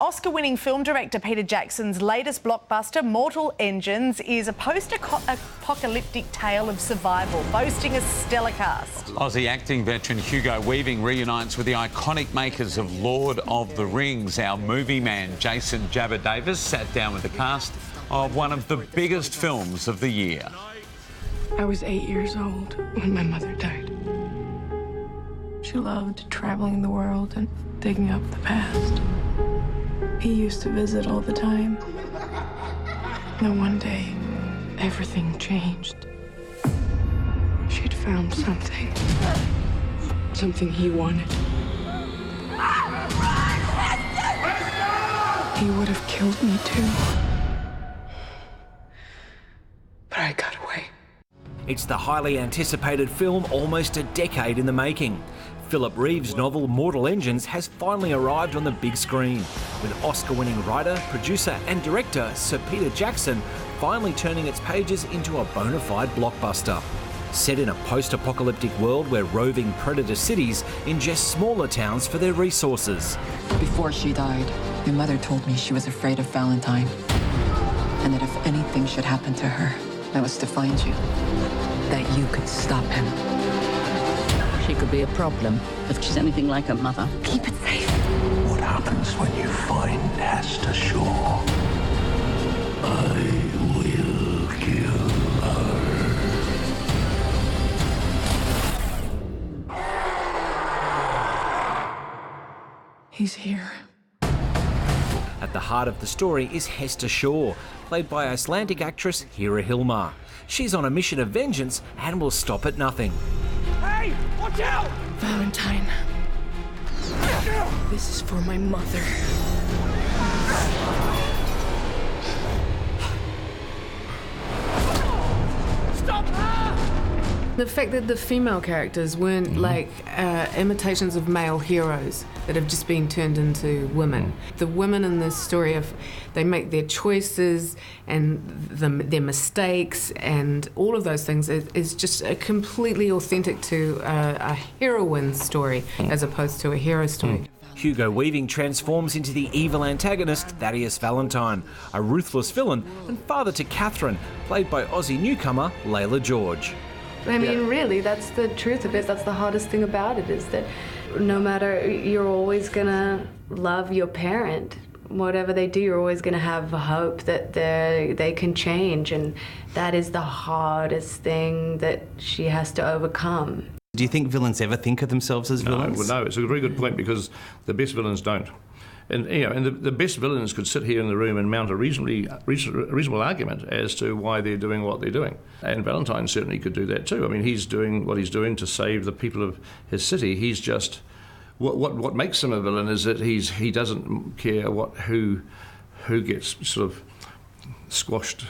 Oscar-winning film director Peter Jackson's latest blockbuster, Mortal Engines, is a post-apocalyptic tale of survival, boasting a stellar cast. Aussie acting veteran Hugo Weaving reunites with the iconic makers of Lord of the Rings. Our movie man, Jason Jabba Davis, sat down with the cast of one of the biggest films of the year. I was 8 years old when my mother died. She loved traveling the world and digging up the past. He used to visit all the time. Then one day, everything changed. She'd found something. Something he wanted. He would have killed me too. But I got away. It's the highly anticipated film almost a decade in the making. Philip Reeves' novel Mortal Engines has finally arrived on the big screen, with Oscar-winning writer, producer and director Sir Peter Jackson finally turning its pages into a bona fide blockbuster. Set in a post-apocalyptic world where roving predator cities ingest smaller towns for their resources. Before she died, your mother told me she was afraid of Valentine, and that if anything should happen to her, I was to find you, that you could stop him. She could be a problem if she's anything like her mother. Keep it safe. What happens when you find Hester Shaw? I will kill her. He's here. At the heart of the story is Hester Shaw, played by Icelandic actress Hera Hilmar. She's on a mission of vengeance and will stop at nothing. Hey, watch out! Valentine. This is for my mother. Stop her! The fact that the female characters weren't like imitations of male heroes that have just been turned into women. The women in this story, they make their choices and their mistakes and all of those things is just completely authentic to a heroine story as opposed to a hero story. Hugo Weaving transforms into the evil antagonist Thaddeus Valentine, a ruthless villain and father to Catherine, played by Aussie newcomer Leila George. I mean, really, that's the truth of it. That's the hardest thing about it, is that no matter, you're always gonna love your parent. Whatever they do, you're always gonna have hope that they can change, and that is the hardest thing that she has to overcome. Do you think villains ever think of themselves as villains? No, it's a very good point, because the best villains don't. And the best villains could sit here in the room and mount a reasonable argument as to why they're doing what they're doing. And Valentine certainly could do that too. I mean, he's doing what he's doing to save the people of his city. He's just what makes him a villain is that he doesn't care who gets sort of squashed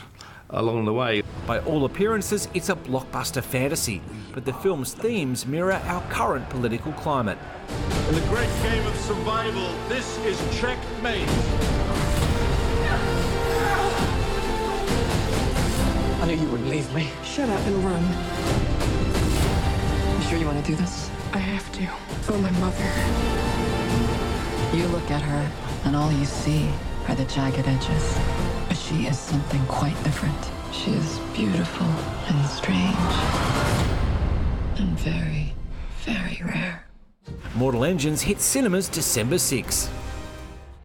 along the way. By all appearances, it's a blockbuster fantasy, but the film's themes mirror our current political climate. In the great game of survival, this is checkmate. I knew you wouldn't leave me. Shut up and run. You sure you want to do this? I have to, for my mother. You look at her, and all you see are the jagged edges. But she is something quite different. She is beautiful and strange. And very, very rare. Mortal Engines hits cinemas December 6.